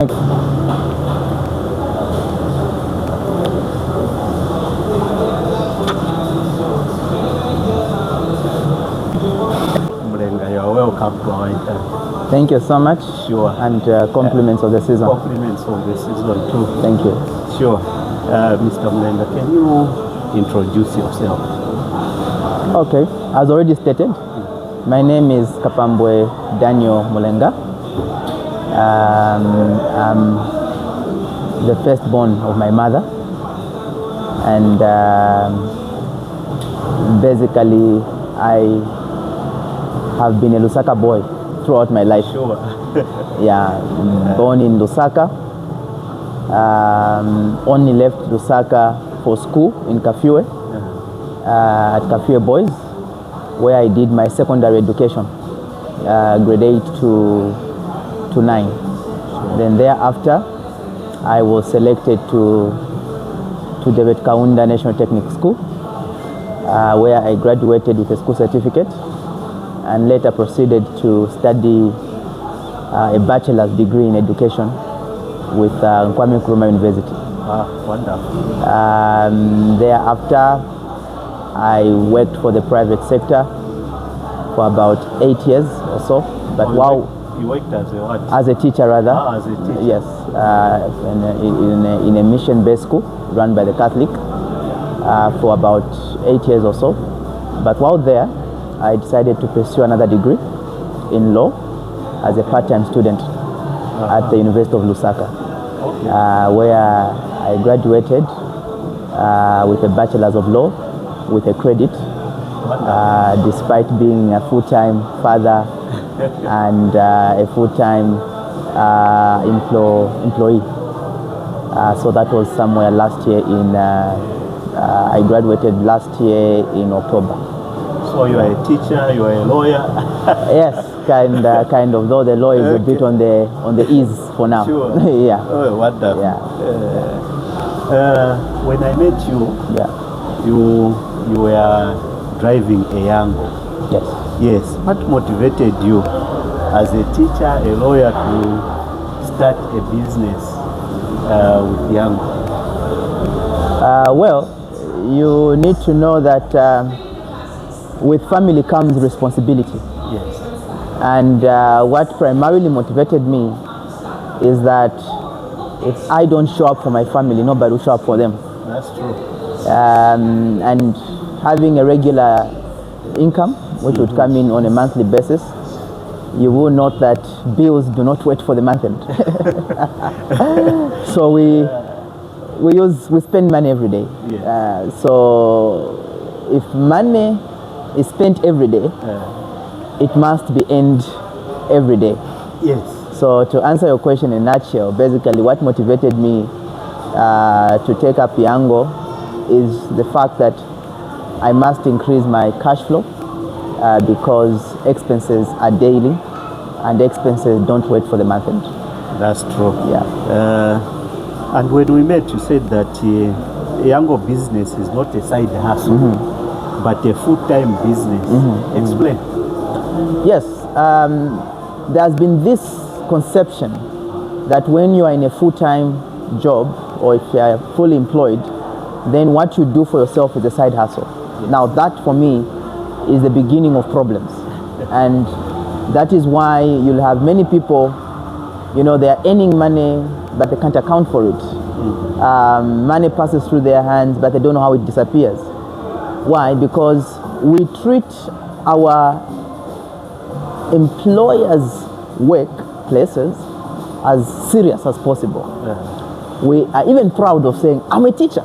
Mulenga, you are welcome to our interview. Thank you so much. Sure. And compliments of the season. Compliments of the season too. Thank you. Sure. Mr. Mulenga, can you introduce yourself? Okay, as already stated, my name is Kapambwe Daniel Mulenga. I'm the firstborn of my mother, and basically I have been a Lusaka boy throughout my life. Sure. Yeah, born in Lusaka. Only left Lusaka for school in Kafue, at Kafue Boys, where I did my secondary education, grade 8 to 9. Then thereafter, I was selected to David Kaunda National Technical School, where I graduated with a school certificate and later proceeded to study a bachelor's degree in education with Kwame Nkrumah University. Wonderful. Thereafter, I worked for the private sector for about 8 years or so. But You worked as a what? as a teacher rather. As a teacher. Yes, in a mission-based school run by the Catholic for about 8 years or so. But while there, I decided to pursue another degree in law as a part-time student at the University of Lusaka, where I graduated with a bachelor's of law with a credit, despite being a full-time father and a full-time employee. So that was somewhere last year I graduated last year in October. So you are a teacher, you are a lawyer? Yes, kind of, though the law is a bit on the ease for now. Sure. Yeah. Oh, wonderful. Yeah. When I met you, you were driving a Yango. Yes. Yes. What motivated you as a teacher, a lawyer, to start a business with Yango? Well, you need to know that with family comes responsibility. Yes. And what primarily motivated me is that if I don't show up for my family, nobody will show up for them. That's true. And having a regular income, which would come in on a monthly basis, you will note that bills do not wait for the month end. So we spend money every day. Yeah. So if money is spent every day, it must be earned every day. Yes. So to answer your question in a nutshell, basically what motivated me to take up Yango is the fact that I must increase my cash flow because expenses are daily and expenses don't wait for the month end. That's true. Yeah. And when we met, you said that Yango business is not a side hustle, but a full-time business. Explain. Yes. There has been this conception that when you are in a full-time job or if you are fully employed, then what you do for yourself is a side hustle. Yes. Now that for me is the beginning of problems. And that is why you'll have many people, you know, they are earning money but they can't account for it. Money passes through their hands but they don't know how it disappears. Why? Because we treat our employers' workplaces as serious as possible. We are even proud of saying, I'm a teacher.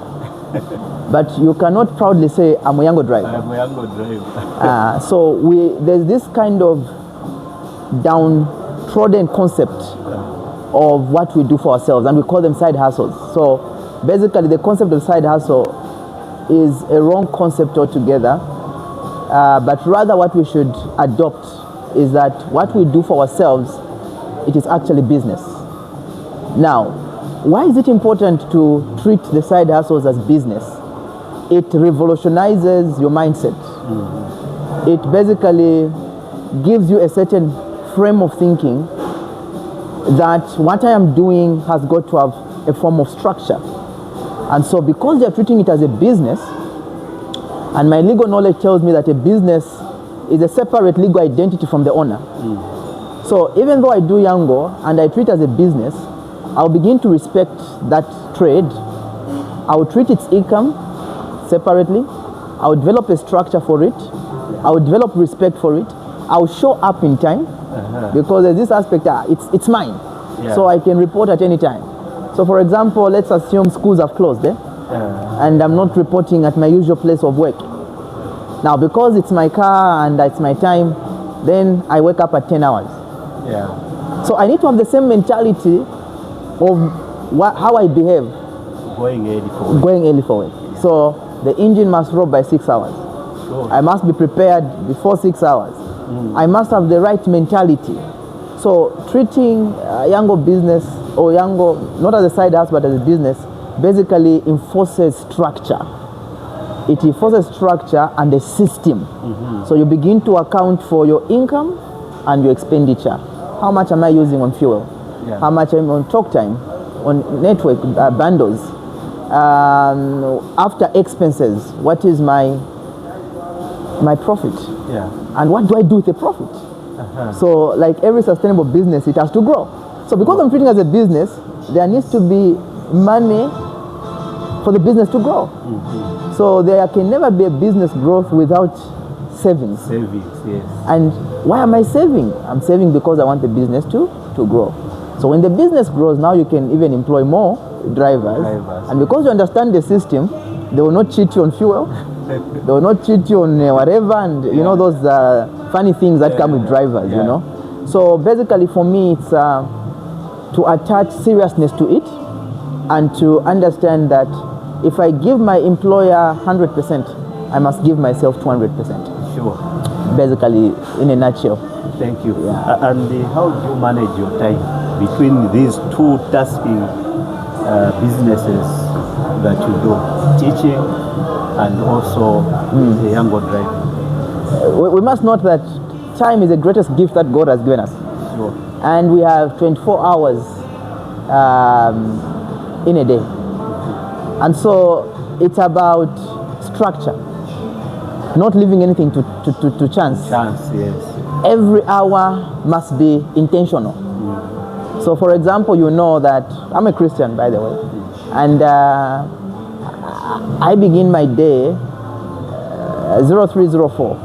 But you cannot proudly say, I'm a Yango driver. I'm a Yango driver. So there's this kind of downtrodden concept of what we do for ourselves, and we call them side hustles. So basically the concept of side hustle is a wrong concept altogether, but rather what we should adopt is that what we do for ourselves, it is actually business. Now, why is it important to treat the side hustles as business? It revolutionizes your mindset. It basically gives you a certain frame of thinking that what I am doing has got to have a form of structure. And so because they are treating it as a business, and my legal knowledge tells me that a business is a separate legal identity from the owner. So even though I do Yango and I treat it as a business, I'll begin to respect that trade. I'll treat its income separately. I'll develop a structure for it. I'll develop respect for it. I'll show up in time because there's this aspect, it's mine. Yeah. So I can report at any time. So for example, let's assume schools have closed and I'm not reporting at my usual place of work. Now because it's my car and it's my time, then I wake up at 10 hours. Yeah. So I need to have the same mentality of how I behave Going early for work. going early for work. So the engine must roll by 6 hours. Sure. I must be prepared before 6 hours. I must have the right mentality. So treating Yango business or Yango not as a side hustle but as a business basically enforces structure. It enforces structure and a system. So you begin to account for your income and your expenditure. How much am I using on fuel? Yeah. How much am I on talk time, on network bundles? After expenses, what is my profit? Yeah. And what do I do with the profit? So like every sustainable business, it has to grow. So because I'm treating it as a business, there needs to be money for the business to grow. So there can never be a business growth without savings. Savings, yes. And why am I saving? I'm saving because I want the business to grow. So when the business grows, now you can even employ more drivers. And because you understand the system, they will not cheat you on fuel. They will not cheat you on whatever, and you know those funny things that come with drivers, you know. So basically for me, it's to attach seriousness to it and to understand that if I give my employer 100%, I must give myself 200%. Sure. Basically, in a nutshell. Thank you. And how do you manage your time between these two tasking businesses that you do, teaching and also the Yango driving? We must note that time is the greatest gift that God has given us. Sure. And we have 24 hours in a day. And so it's about structure, not leaving anything to chance. Chance, yes. Every hour must be intentional. So for example, you know that I'm a Christian, by the way, and I begin my day 0304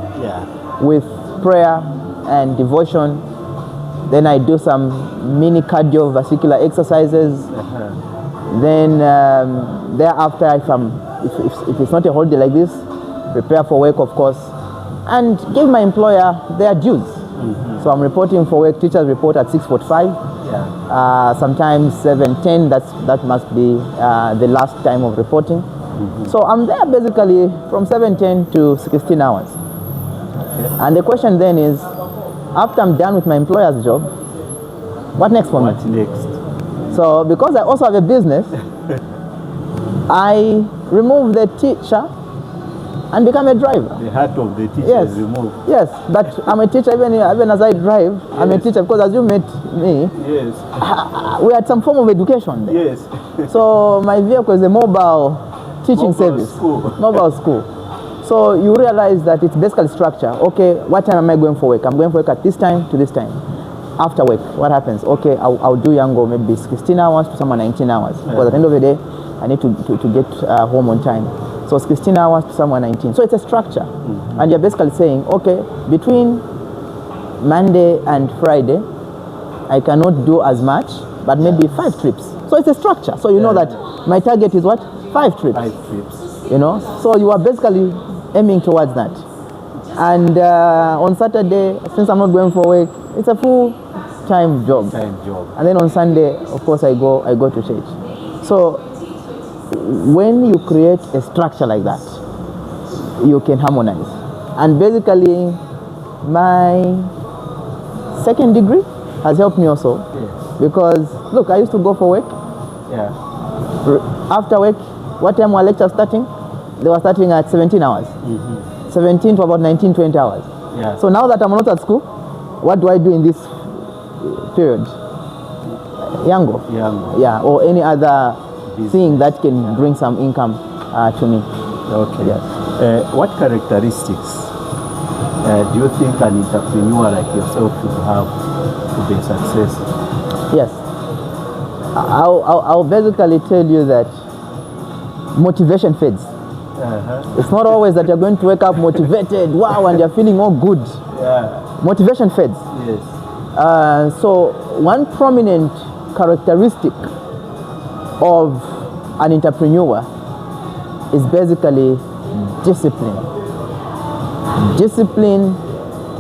with prayer and devotion. Then I do some mini cardiovascular exercises. Then thereafter, if it's not a holiday like this, prepare for work, of course, and give my employer their dues. So I'm reporting for work. Teachers report at 6:45. Sometimes 7:10. That must be the last time of reporting. So I'm there basically from 7:10 to 16 hours. And the question then is, after I'm done with my employer's job, what next for me? What next? So because I also have a business, I remove the teacher and become a driver. The heart of the teacher is removed. Yes, but I'm a teacher even as I drive. I'm a teacher because as you met me, we had some form of education there. Yes. So my vehicle is a mobile teaching service. Mobile school. So you realize that it's basically structure. Okay, what time am I going for work? I'm going for work at this time to this time. After work, what happens? Okay, I'll do Yango maybe 16 hours to someone 19 hours. Because at the end of the day, I need to get home on time. So 16 hours to someone 19. So it's a structure. And you're basically saying, okay, between Monday and Friday, I cannot do as much, but maybe 5 trips. So it's a structure. So you know that my target is what? 5 trips. 5 trips. You know, so you are basically aiming towards that. And on Saturday, since I'm not going for work, it's a full-time job. And then on Sunday, of course, I go to church. So when you create a structure like that, you can harmonize. And basically, my second degree has helped me also. Because look, I used to go for work. After work, what time were lectures starting? They were starting at 17 hours. 17 to about 19, 20 hours. So now that I'm not at school, what do I do in this period? Yango. Yango. Yeah, or any other Business. thing that can bring some income to me. Okay. Yes. What characteristics do you think an entrepreneur like yourself should have to be a success? Yes. I'll basically tell you that motivation fades. It's not always that you're going to wake up motivated, wow, and you're feeling all good. Yeah. Motivation fades. Yes. So one prominent characteristic of an entrepreneur is basically discipline. Discipline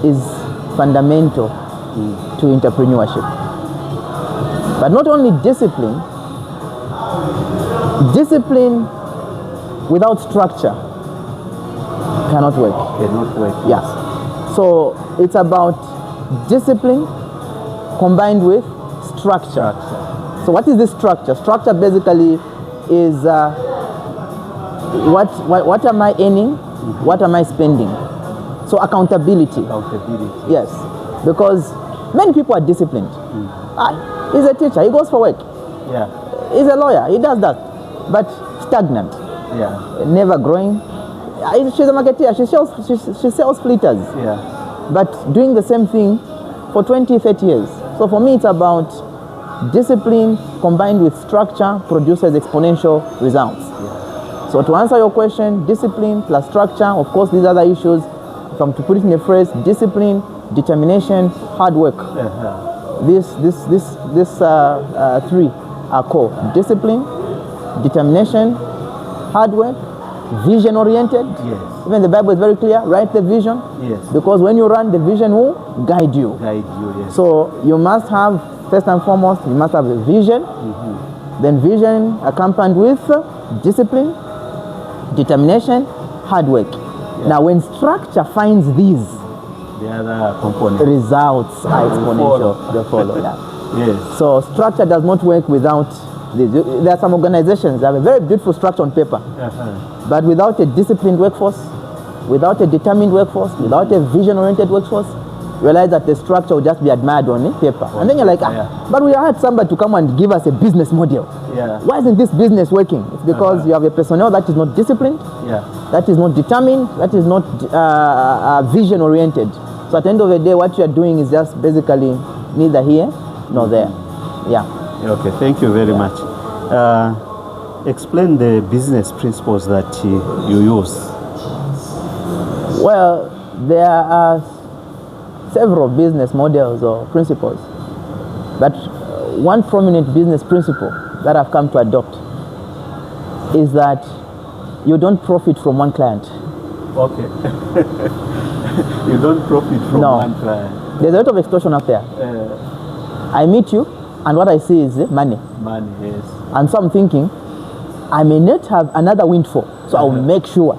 is fundamental to entrepreneurship. But not only discipline without structure cannot work. Cannot work. Yeah. So it's about discipline combined with structure. So what is this structure? Structure basically is what am I earning? What am I spending? So accountability. Accountability. Yes. Because many people are disciplined. He's a teacher, he goes for work. Yeah. He's a lawyer, he does that. But stagnant. Yeah. Never growing. She's a marketeer, she sells flitters. Yeah. But doing the same thing for 20, 30 years. So for me, it's about discipline combined with structure produces exponential results. Yeah. So to answer your question, discipline plus structure, of course, these other issues, to put it in a phrase, discipline, determination, hard work. These three are core: discipline, determination, hard work, vision oriented. Yes. Even the Bible is very clear. Write the vision. Yes. Because when you run, the vision will guide you. Guide you. Yes. So you must have, first and foremost, you must have a vision. Then vision accompanied with discipline, determination, hard work. Yeah. Now, when structure finds these, the other component. results are exponential. They follow. Yeah. Yes. So structure does not work without this. There are some organizations that have a very beautiful structure on paper, but without a disciplined workforce, without a determined workforce, without a vision-oriented workforce, realize that the structure will just be admired on paper. And then you're like, but we had somebody to come and give us a business model. Yeah. Why isn't this business working? It's because you have a personnel that is not disciplined, Yeah. that is not determined, that is not vision-oriented. So at the end of the day, what you are doing is just basically neither here nor there. Yeah. Okay, thank you very much. Explain the business principles that you use. Well, there are several business models or principles, but one prominent business principle that I've come to adopt is that you don't profit from one client. Okay. You don't profit from one client. There's a lot of extortion out there. I meet you, and what I see is money. Money, yes. And so I'm thinking, I may not have another windfall, so I'll make sure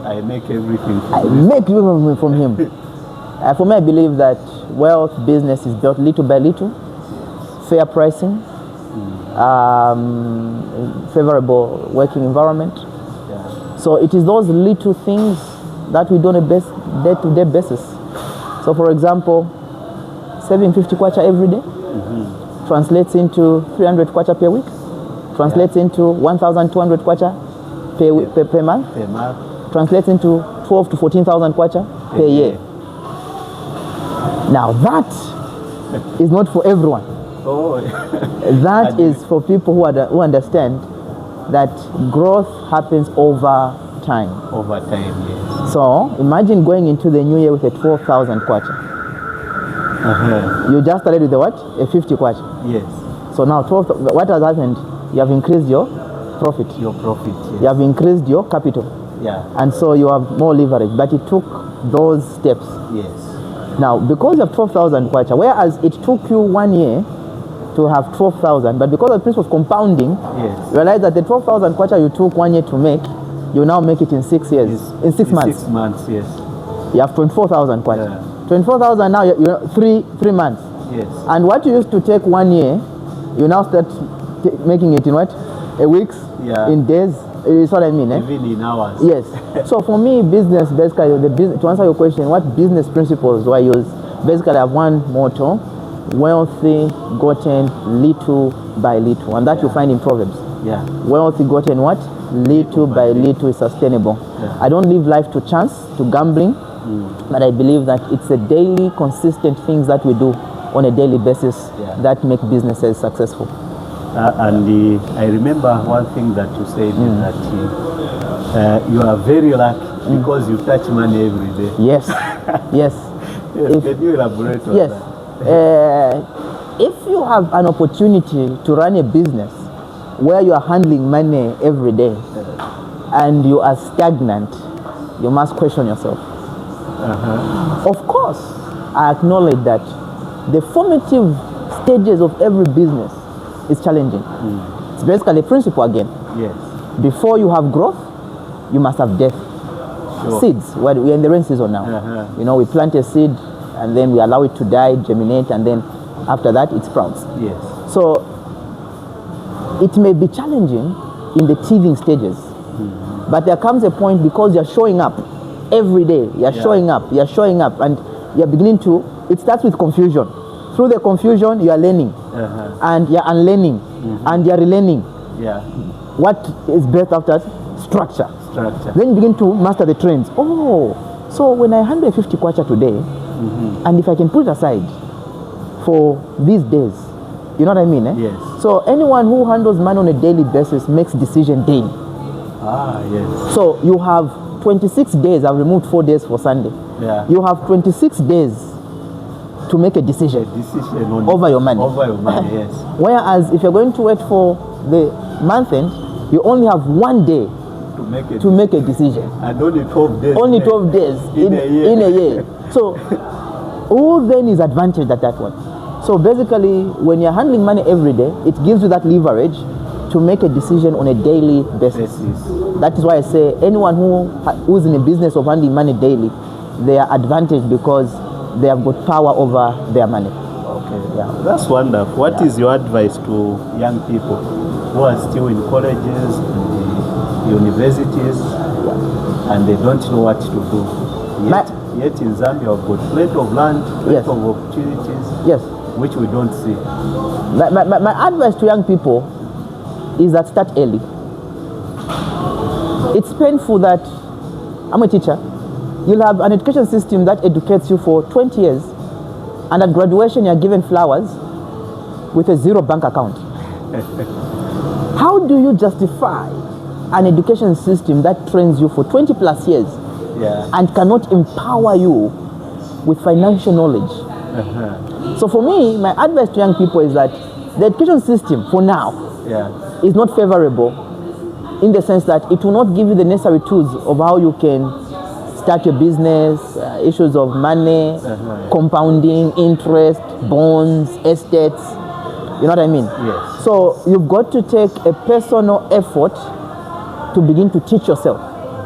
I make everything from I make everything from him. For me, I believe that wealth business is built little by little, fair pricing, favorable working environment. Yeah. So it is those little things that we do on a day-to-day basis. So for example, saving 50 kwacha every day translates into 300 kwacha per week, translates into 1,200 kwacha per month, Per month. translates into 12 to 14,000 kwacha per year. Now that is not for everyone. Oh. That is for people who understand that growth happens over time. Over time, yes. So imagine going into the new year with a 12,000 kwacha. You just started with a what? A 50 kwacha. Yes. So now what has happened? You have increased your profit. Your profit, yes. You have increased your capital. Yeah. And so you have more leverage. But it took those steps. Yes. Now, because you have 12,000 kwacha, whereas it took you 1 year to have 12,000, but because of the principle of compounding, Yes. realize that the 12,000 kwacha you took 1 year to make, you now make it in 6 years, in 6 months. 6 months, yes. You have 24,000 kwacha. Yeah. 24,000 now, you 3 months. Yes. And what you used to take 1 year, you now start making it in what? A weeks, Yeah. in days. Is what I mean, eh? Even in hours. Yes. So for me, business, basically, to answer your question, what business principles do I use? Basically, I have one motto, wealthy gotten little by little, and that you find in Proverbs. Yeah. Wealthy gotten what? Little by little is sustainable. Yeah. I don't live life to chance, to gambling, but I believe that it's a daily, consistent things that we do on a daily basis that make businesses successful. And I remember one thing that you said is that you are very lucky because you touch money every day. Yes, yes. Can you elaborate on Yes. that? If you have an opportunity to run a business where you are handling money every day and you are stagnant, you must question yourself. Of course, I acknowledge that the formative stages of every business is challenging. It's basically a principle again. Yes. Before you have growth, you must have death. Sure. Seeds, we're in the rain season now. You know, we plant a seed and then we allow it to die, germinate, and then after that it sprouts. Yes. So it may be challenging in the teething stages, but there comes a point because you're showing up every day, you're showing up, and you're beginning to, it starts with confusion. Through the confusion, you are learning, and you're unlearning, and you're relearning. Yeah. What is birth after structure? Structure. Then you begin to master the trends. Oh, so when I handle a 50 kwacha today, and if I can put it aside for these days, you know what I mean? Yes. So anyone who handles money on a daily basis makes decision daily. Ah, yes. So you have 26 days. I've removed 4 days for Sunday. Yeah. You have 26 days to make a decision over your money. Over your money, yes. Whereas if you're going to wait for the month end, you only have 1 day to make a decision. And only 12 days. Only 12 days in a year. So who then is advantaged at that one? So basically, when you're handling money every day, it gives you that leverage to make a decision on a daily basis. That is why I say anyone who's in a business of handling money daily, they are advantaged because they have got power over their money. Okay, yeah, that's wonderful. What is your advice to young people who are still in colleges and universities and they don't know what to do? Yet in Zambia, we've got plenty of land, plenty of opportunities, which we don't see. My advice to young people is that start early. It's painful that I'm a teacher. You'll have an education system that educates you for 20 years, and at graduation you're given flowers with a zero bank account. How do you justify an education system that trains you for 20 plus years and cannot empower you with financial knowledge? So for me, my advice to young people is that the education system for now is not favorable in the sense that it will not give you the necessary tools of how you can start your business, issues of money, compounding, interest, bonds, estates. You know what I mean? Yes. So you've got to take a personal effort to begin to teach yourself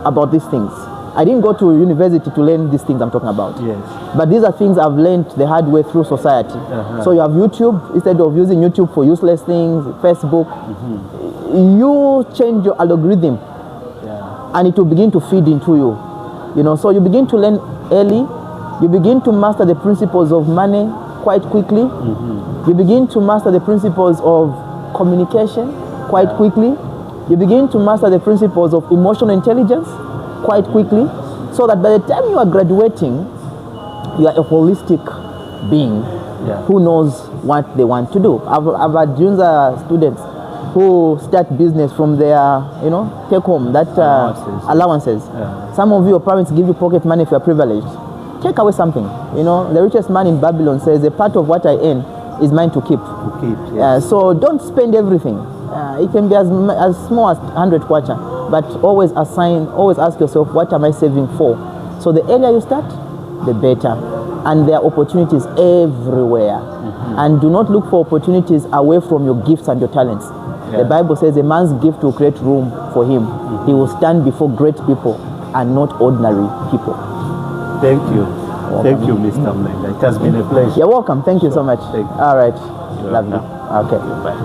about these things. I didn't go to university to learn these things I'm talking about. Yes. But these are things I've learned the hard way through society. So you have YouTube, instead of using YouTube for useless things, Facebook, you change your algorithm and it will begin to feed into you. You know, so you begin to learn early, you begin to master the principles of money quite quickly, you begin to master the principles of communication quite quickly, you begin to master the principles of emotional intelligence quite quickly, so that by the time you are graduating, you are a holistic being who knows what they want to do. I've had Junza students who start business from their, take home, that allowances. Some of your parents give you pocket money if you're privileged. Take away something. The richest man in Babylon says, a part of what I earn is mine to keep. So don't spend everything. It can be as small as 100 kwacha, but always ask yourself, what am I saving for? So the earlier you start, the better. And there are opportunities everywhere. And do not look for opportunities away from your gifts and your talents. The Bible says a man's gift will create room for him. He will stand before great people and not ordinary people. Thank you. Thank you, Mr. Mlenga. It has been a pleasure. You're welcome. Thank you so much. All right. Lovely. Okay. Bye.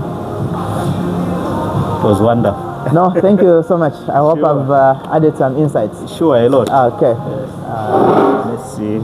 It was wonderful. No, thank you so much. I hope I've added some insights. Sure, a lot. Okay. Let's see.